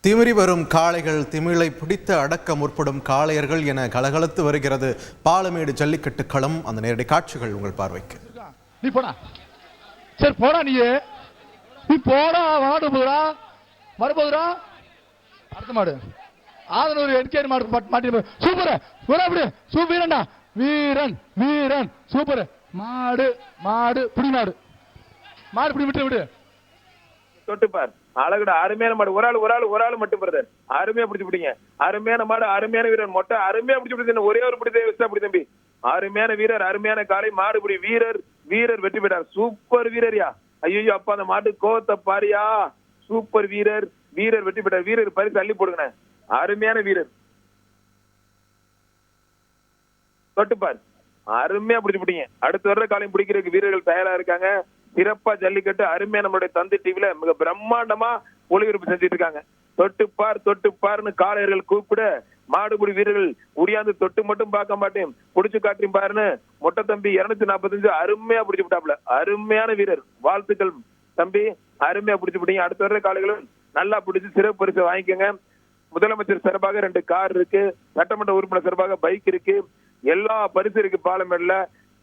திமிரி வரும் காளைகள் திமிழை பிடித்து அடக்க முற்படும் காளையர்கள் என கலகலத்து வருகிறது பாலமேடு ஜல்லிக்கட்டு களம். அந்த நேரடி காட்சிகள் உங்கள் பார்வைக்கு. நீ போடா, சரி போடா, நீ போடா, மாடு போதுரா, மாடு போதுரா, அடுத்த மாடு ஆதனூர் என்கேர் மாடு மாட்டி சூப்பர், அப்படி வீரன்டா, வீரன் வீரன் சூப்பர். மாடு மாடு பிடி, மாடு மாடு பிடி, விட்டு விடு, தொட்டுப்பார். அழகுடா, அருமையான மாடு. ஒரு ஆள் மட்டும் பிரதர், அருமையா பிடிச்சு பிடிங்க. அருமையான மாடு, அருமையான வீரர், மொட்டை அருமையா பிடிச்சு பிடிச்சு. ஒரே ஒரு பிடிச்ச பிடி தம்பி. அருமையான வீரர், அருமையான காலை, மாடு பிடி வீரர், வீரர் வெற்றி பெற்றார். சூப்பர் வீரர்யா. ஐயோ அப்பா, அந்த மாட்டு கோவத்தை பாரியா. சூப்பர் வீரர், வீரர் வெற்றி பெற்றார். வீரர் பரிசு அள்ளி போடுங்க. அருமையான வீரர், தொட்டுப்பார். அருமையா பிடிச்சு பிடிங்க. அடுத்து வர்ற காலையும் பிடிக்கிறதுக்கு வீரர்கள் தயாரா இருக்காங்க. சிறப்பா ஜல்லிக்கட்டு அருமையா நம்மளுடைய தந்தை டிவில மிக பிரம்மாண்டமா ஒளிபரப்பு செஞ்சுட்டு இருக்காங்க. தொட்டுப்பார்னு காளையர்கள் கூப்பிட மாடுபிடி வீரர்கள் உரியாந்து தொட்டு மட்டும் பார்க்க மாட்டேன், புடிச்சு காட்டியும் பாருன்னு மொட்டை தம்பி 245 அருமையா பிடிச்சு விட்டாப்ல. அருமையான வீரர், வாழ்த்துக்கள் தம்பி, அருமையா பிடிச்சு விட்டீங்க. அடுத்த வர காளைகளும் நல்லா பிடிச்சு சிறப்பு பரிசு வாங்கிக்கோங்க. முதலமைச்சர் சார்பாக 2 கார் இருக்கு, சட்டமன்ற உறுப்பினர் சார்பாக பைக் இருக்கு, எல்லா பரிசு இருக்கு. பாலமேடுல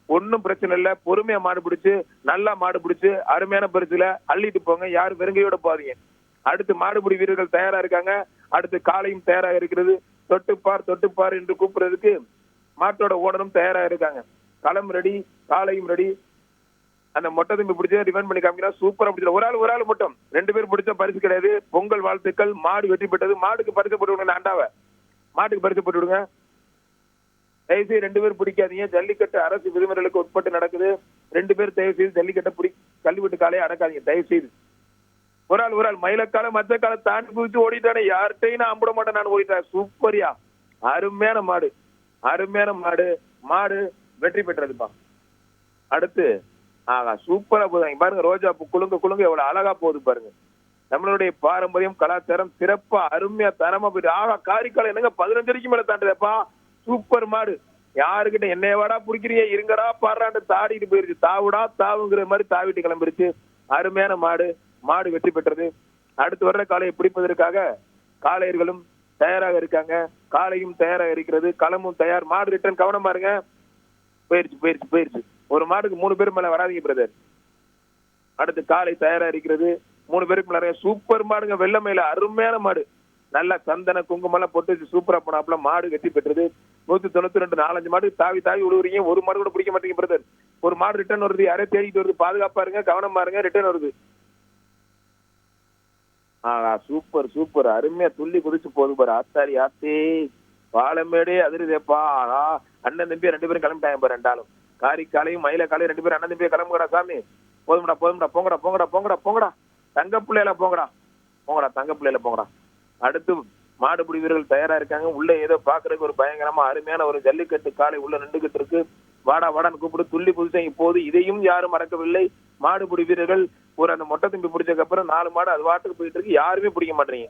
ஒன்னும் பிரச்சனை இல்ல. பொறுமையா மாடு பிடிச்சு, நல்லா மாடு பிடிச்சு அருமையான பரிசுல அள்ளிட்டு போங்க. யாரும் வெறுங்கையோட போறீங்க. அடுத்து மாடுபிடி வீரர்கள் தயாரா இருக்காங்க. அடுத்து காளையும் தயாராக இருக்கிறது. தொட்டுப்பார் என்று கூப்பிடுறதுக்கு மாட்டோட ஓனரும் தயாரா இருக்காங்க. களம் ரெடி, காளையும் ரெடி. அந்த மொட்டை தம்பி பிடிச்ச டிஃபெண்ட் பண்ணி காமிக்கிறா. சூப்பரா பிடிச்சது. ஒரு ஆள் மட்டும், 2 பேர் பிடிச்ச பரிசு கிடையாது. பொங்கல் வாழ்த்துக்கள். மாடு வெற்றி பெற்றது. மாடுக்கு பரிசு போட்டு விடுங்க. அண்டாவை மாட்டுக்கு பரிசு போட்டு விடுங்க. தயவுசெய்து 2 பேர் பிடிக்காதீங்க. ஜல்லிக்கட்டு அரசு விதிமுறைகளுக்கு உட்பட்டு நடக்குது. 2 பேர் தயவு செய்து ஜல்லிக்கட்டை கல்வெட்டு காலையை அடக்காதீங்க தயவு செய்து. ஒரு ஆள் மயிலக்கால மற்ற காலை தாண்டி குதிச்சு ஓடிட்டானே, யார்கிட்டையும் நான் அம்பிட மாட்டேன், நான் ஓடிட்டேன். சூப்பரியா, அருமையான மாடு, அருமையான மாடு. மாடு வெற்றி பெற்றதுப்பா. அடுத்து சூப்பரா போதுங்க பாருங்க. ரோஜா பூ குலுங்க எவ்வளவு அழகா போகுது பாருங்க. நம்மளுடைய பாரம்பரியம் கலாச்சாரம் சிறப்பா அருமையா தரமா போயிட்டு. காரிக்கால என்னங்க 15 அடிக்கு மேல தாண்டுதப்பா. சூப்பர் மாடு. யாருக்கிட்ட என்னையவாடா பிடிக்கிறீங்க, இருங்கடா பாடுறான்னு தாடிட்டு போயிருச்சு. தாவுங்கிற மாதிரி தாவிட்டு கிளம்பிருச்சு. அருமையான மாடு. மாடு வெற்றி பெற்றது. அடுத்து வர்ற காளையை பிடிப்பதற்காக காளையர்களும் தயாராக இருக்காங்க. காளையும் தயாராக இருக்கிறது. களமும் தயார். மாடு ரிட்டர்ன், கவனமா இருங்க. போயிருச்சு. ஒரு மாடுக்கு 3 பேர் மேல வராதீங்க பிரதர். அடுத்து காளை தயாரா இருக்கிறது. 3 பேருக்கு மேல. சூப்பர் மாடுங்க. வெள்ளமையில அருமையான மாடு. நல்லா சந்தன குங்குமம் எல்லாம் போட்டு சூப்பரா போனாப்புல. மாடு வெற்றி பெற்றது. 192 4-5 மாடு தாவி விழுவுறீங்க. ஒரு மாடு கூட பிடிக்க மாட்டீங்க பிரதர். ஒரு மாடு ரிட்டர்ன் வருது. யாரே தேடிட்டு வருது. பாதுகாப்பா இருங்க, கவனமா இருங்க. ரிட்டர்ன் வருது. சூப்பர் அருமையா துள்ளி குதிச்சு போகுது பாரு. ஆத்தே பாலமேடே அதிருதேப்பா. அண்ணன் தம்பி 2 பேரும் கிளம்பிட்டாங்க பாரு. 2 ஆளும் காரிக்காலையும் மயிலக்காலையும் 2 பேரும் அண்ணன் தம்பியை கிளம்புங்கடா சாமி. போதும்டா போங்கடா. தங்க பிள்ளையில போங்கடா. அடுத்து மாடுபிடி வீரர்கள் தயாரா இருக்காங்க. உள்ள ஏதோ பாக்குறதுக்கு ஒரு பயங்கரமா அருமையான ஒரு ஜல்லிக்கட்டு காளை உள்ள நின்றுகிட்டு இருக்கு. வாடான்னு கூப்பிடு துள்ளி புதுசாங்க போது. இதையும் யாரும் மறக்கவில்லை. மாடுபிடி வீரர்கள் அந்த மொட்டை தம்பி பிடிச்சதுக்கு அப்புறம் 4 மாடு அது வாட்டுக்கு போயிட்டு இருக்கு. யாருமே பிடிக்க மாட்டீங்க.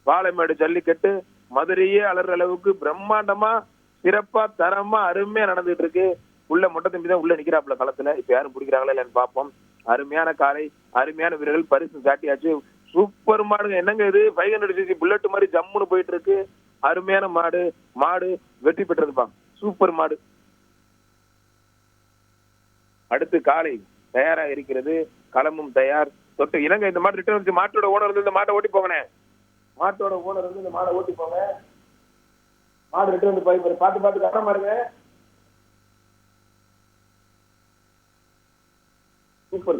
பாலமேடு ஜல்லிக்கட்டு மதுரையே அலற அளவுக்கு பிரம்மாண்டமா சிறப்பா தரமா அருமையா நடந்துட்டு இருக்கு. உள்ள மொட்டை தம்பி தான் உள்ள நிக்கிறாப்புல களத்துல. இப்ப யாரும் பிடிக்கிறாங்களா இல்லன்னு பாப்போம். அருமையான காளை, அருமையான வீரர்கள், பரிசு சாட்டியாச்சு. சூப்பர் மாடுங்க. என்னங்க இது 500cc புல்லட் மாதிரி ஜம்முன்னு போயிட்டு இருக்கு. அருமையான மாடு வெற்றி பெற்றதுப்பா. சூப்பர் மாடு. அடுத்து காளை தயாராக இருக்கிறது. களமும் தயார். தொட்டு இலங்கை இந்த மாடு ரிட்டர்ன் வச்சு. மாட்டோட ஓனர் வந்து இந்த மாட்டை ஓட்டி போங்கண்ணே. மாட்டோட ஓனர் வந்து இந்த மாடை ஓட்டி போங்க. மாடு ரிட்டர்ன் வந்து பார்த்து கவனமா இருங்க.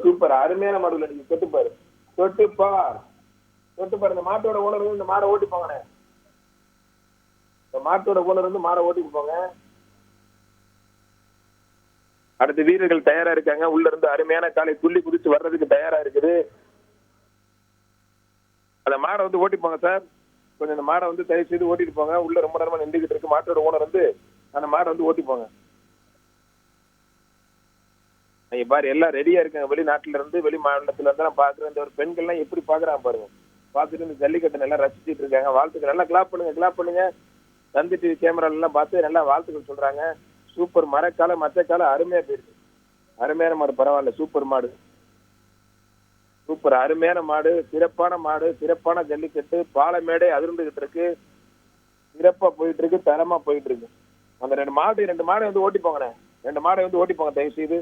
சூப்பர் அருமையான மாடு. நீங்க தொட்டுப்பார். இந்த மாட்டோட ஓனர் வந்து இந்த மாடை ஓட்டி போங்கண்ணே. இந்த மாட்டோட ஓனர் வந்து மாடை ஓட்டிட்டு போங்க. அடுத்து வீரர்கள் தயாரா இருக்காங்க. உள்ள இருந்து அருமையான காலை துள்ளி குதிச்சு வர்றதுக்கு தயாரா இருக்குது. அந்த மாடை வந்து ஓட்டி போங்க சார். கொஞ்சம் இந்த மாடை வந்து தயவு செய்து ஓட்டிட்டு போங்க. உள்ள ரொம்ப நேரமா நின்றுகிட்டு இருக்கு. மாட்டோட ஓனர் வந்து அந்த மாடை வந்து ஓட்டி போங்க. நீங்க பாரு, எல்லாம் ரெடியா இருக்காங்க. வெளிநாட்டுல இருந்து வெளி மாநிலத்துல இருந்து நான் பாக்குறேன். இந்த ஒரு பெண்கள்லாம் எப்படி பாக்குறாங்க பாருங்க. பார்த்துட்டு இந்த ஜல்லிக்கட்டை நல்லா ரசிச்சுட்டு இருக்காங்க. வாழ்த்துக்கள். நல்லா கிளாப் பண்ணுங்க. தந்தி டிவி கேமரால எல்லாம் பார்த்து நல்லா வாழ்த்துக்கள் சொல்றாங்க. சூப்பர். மரக்கால மற்ற காலம் அருமையா போயிருக்கு. அருமையான மாடு. பரவாயில்ல. சூப்பர் மாடு. சூப்பர், அருமையான மாடு, சிறப்பான மாடு, சிறப்பான ஜல்லிக்கட்டு. பாலமேடை அதிர்ந்துகிட்டு இருக்கு, சிறப்பா போயிட்டு இருக்கு, தரமா போயிட்டு இருக்கு. அந்த ரெண்டு மாடை வந்து ஓட்டி போங்கண்ணே, 2 மாடை வந்து ஓட்டி போங்க தயவு செய்து.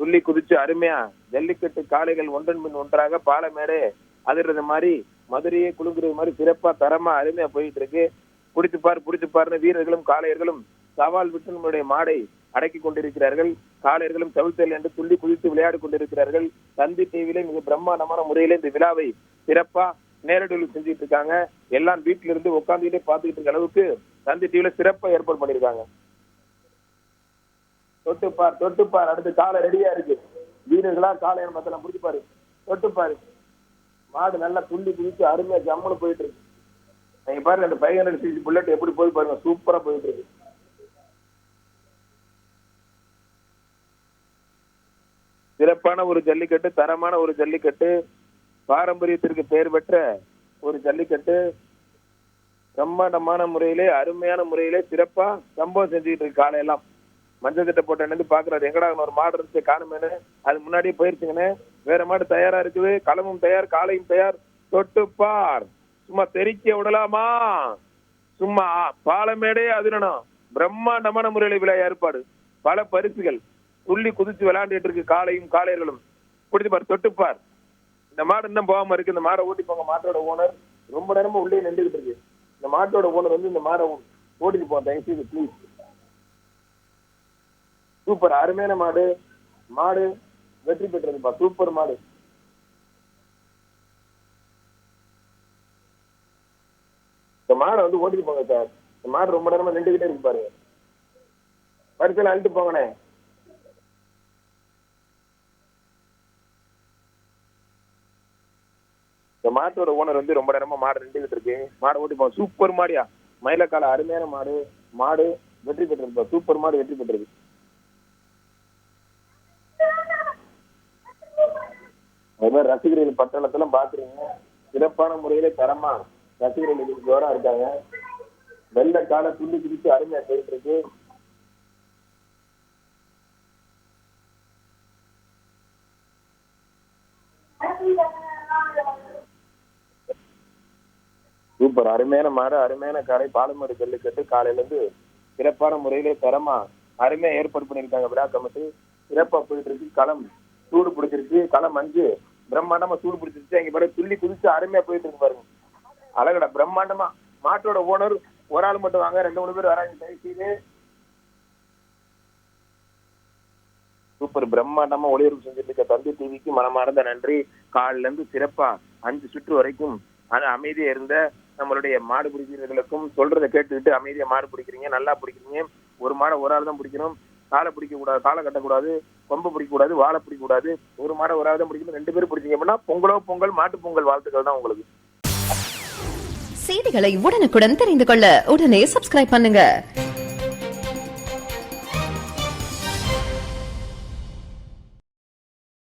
துள்ளி குதிச்சு அருமையா ஜல்லிக்கட்டு காளைகள் ஒன்றன் பின் ஒன்றாக பாலமேடை அதிர்றது மாதிரி, மதுரையே குலுங்குறது மாதிரி சிறப்பா தரமா அருமையா போயிட்டு இருக்கு. புடிச்சு பாருன்னு வீரர்களும் காளையர்களும் சவால் விட்டு நம்மளுடைய மாடை அடக்கி கொண்டிருக்கிறார்கள். காளையர்களும் தவிர்த்தல் என்று துள்ளி குதித்து விளையாடி கொண்டிருக்கிறார்கள். தந்தி டிவியில மிக பிரம்மாண்டமான முறையில இந்த விழாவை சிறப்பா நேரடியில் செஞ்சுட்டு இருக்காங்க. எல்லாம் வீட்டில இருந்து உட்காந்துக்கிட்டே பாத்துக்கிட்டு இருக்க அளவுக்கு தந்தி டிவில சிறப்பா ஏற்பாடு பண்ணிருக்காங்க. தொட்டுப்பார் அடுத்து காலை ரெடியா இருக்கு. வீரர்களா காளையர் மத்தெல்லாம் புடிச்சுப்பாரு, தொட்டுப்பாரு. மாடு நல்லா துள்ளி குதிச்சு அருமையா ஜம்முன்னு போயிட்டு இருக்கு. நீங்க பாருங்க அந்த 500cc புல்லட் எப்படி போய் பாருங்க, சூப்பரா போயிட்டு இருக்கு. சிறப்பான ஒரு ஜல்லிக்கட்டு, தரமான ஒரு ஜல்லிக்கட்டு, பாரம்பரியத்திற்கு பெயர் பெற்ற ஒரு ஜல்லிக்கட்டு. பிரம்மாண்டமான முறையிலே அருமையான முறையிலே சிறப்பா சம்பவம் செஞ்சுக்கிட்டு இருக்கு. காலையெல்லாம் மஞ்சள் திட்ட போட்ட நின்று பாக்குறாரு, எங்கடா ஒரு மாடு இருந்துச்சு காணுமேனு. அது முன்னாடியே போயிருச்சுங்கன்னு. வேற மாடு தயாரா இருக்குது, களமும் தயார், காலையும் தயார். தொட்டுப்பார், சும்மா தெரிக்க விடலாமா, சும்மா பாலமேடே அதிரணும். பிரம்மாண்டமான முறையில விழா ஏற்பாடு, பல பரிசுகள், துள்ளி குதிச்சு விளையாண்டுட்டு இருக்கு காளையும் காளையர்களும். பிடிச்சுப்பார், தொட்டுப்பார். இந்த மாடு இன்னும் போகாம இருக்கு. இந்த மாடை ஓட்டி போங்க. மாட்டோட ஓனர் ரொம்ப நேரமா உள்ளே நின்றுகிட்டு இருக்கு. இந்த மாட்டோட ஓனர் வந்து இந்த மாடை ஓட்டிட்டு போங்க தயவுசெய்து ப்ளீஸ். சூப்பர், அருமையான மாடு, மாடு வெற்றி பெற்றதுப்பா. சூப்பர் மாடு. இந்த மாடை வந்து ஓட்டிட்டு போங்க சார். இந்த மாடு ரொம்ப நேரமா நின்றுகிட்டே இருக்கு பாருங்க. வரிசையில அழுட்டு போங்கண்ணே. இந்த மாட்டோட ஓனர் வந்து ரொம்ப நேரமா மாடு நின்றுகிட்டு இருக்கு. மாடை ஓட்டி போங்க. சூப்பர் மாடியா, மயிலக்கால அருமையான மாடு, மாடு வெற்றி பெற்றிருப்பா. சூப்பர் மாடு வெற்றி பெற்றது. அதுமாதிரி ரசிகர்கள் பட்டணத்துல பாக்குறீங்க, சிறப்பான முறையில தரமா ரசிகர்கள் ஜோரா இருக்காங்க. வெள்ள கால துள்ளி குதிச்சு அருமையா போயிட்டு இருக்கு. சூப்பர், அருமையான மாடு, அருமையான காலை. பாலமேடு ஜல்லிக்கட்டு காலையில இருந்து சிறப்பான முறையிலே தரமா அருமையா ஏற்பாடு பண்ணிருக்காங்க விழா கமிட்டி. சிறப்பா போயிட்டு இருக்கு. களம் சூடு பிடிச்சிருச்சு, களம் 5 பிரம்மாண்டமா சூடு பிடிச்சிருச்சு. அங்க பாரு துள்ளி குதிச்சு அருமையா போயிட்டு இருக்கு பாருங்க. அழகடா, பிரம்மாண்டமா. மாட்டோட ஓனர் ஒரு ஆள் மட்டும் வாங்க, 2-3 பேர் வராங்க தயவுசெய்து. சூப்பர், பிரம்மாண்டமா ஒளிபரப்பு செஞ்சுட்டு இருக்க தந்தி டிவிக்கு மனமார்ந்த நன்றி. காலில இருந்து சிறப்பா 5 சுற்று வரைக்கும் அமைதியா இருந்த நம்மளுடைய மாடு பிடிக்கிறவர்களுக்கும் சொல்றதை கேட்டுக்கிட்டு அமைதியா மாடு பிடிக்கிறீங்க, நல்லா பிடிக்கிறீங்க. ஒரு மாடை ஒரு ஆள் தான் பிடிக்கணும். காலை பிடிக்க கூடாது, காலை கட்டக்கூடாது, கொம்பு பிடிக்க கூடாது, வாழை பிடிக்க கூடாது. ஒரு மாடை ஒரு ஆள் தான் பிடிக்கணும். 2 பேரும் பிடிச்சிங்க அப்படின்னா பொங்கல், மாட்டு பொங்கல் வாழ்த்துக்கள் தான் உங்களுக்கு. செய்திகளை உடனுக்குடன் தெரிந்து கொள்ள உடனே சப்ஸ்கிரைப் பண்ணுங்க.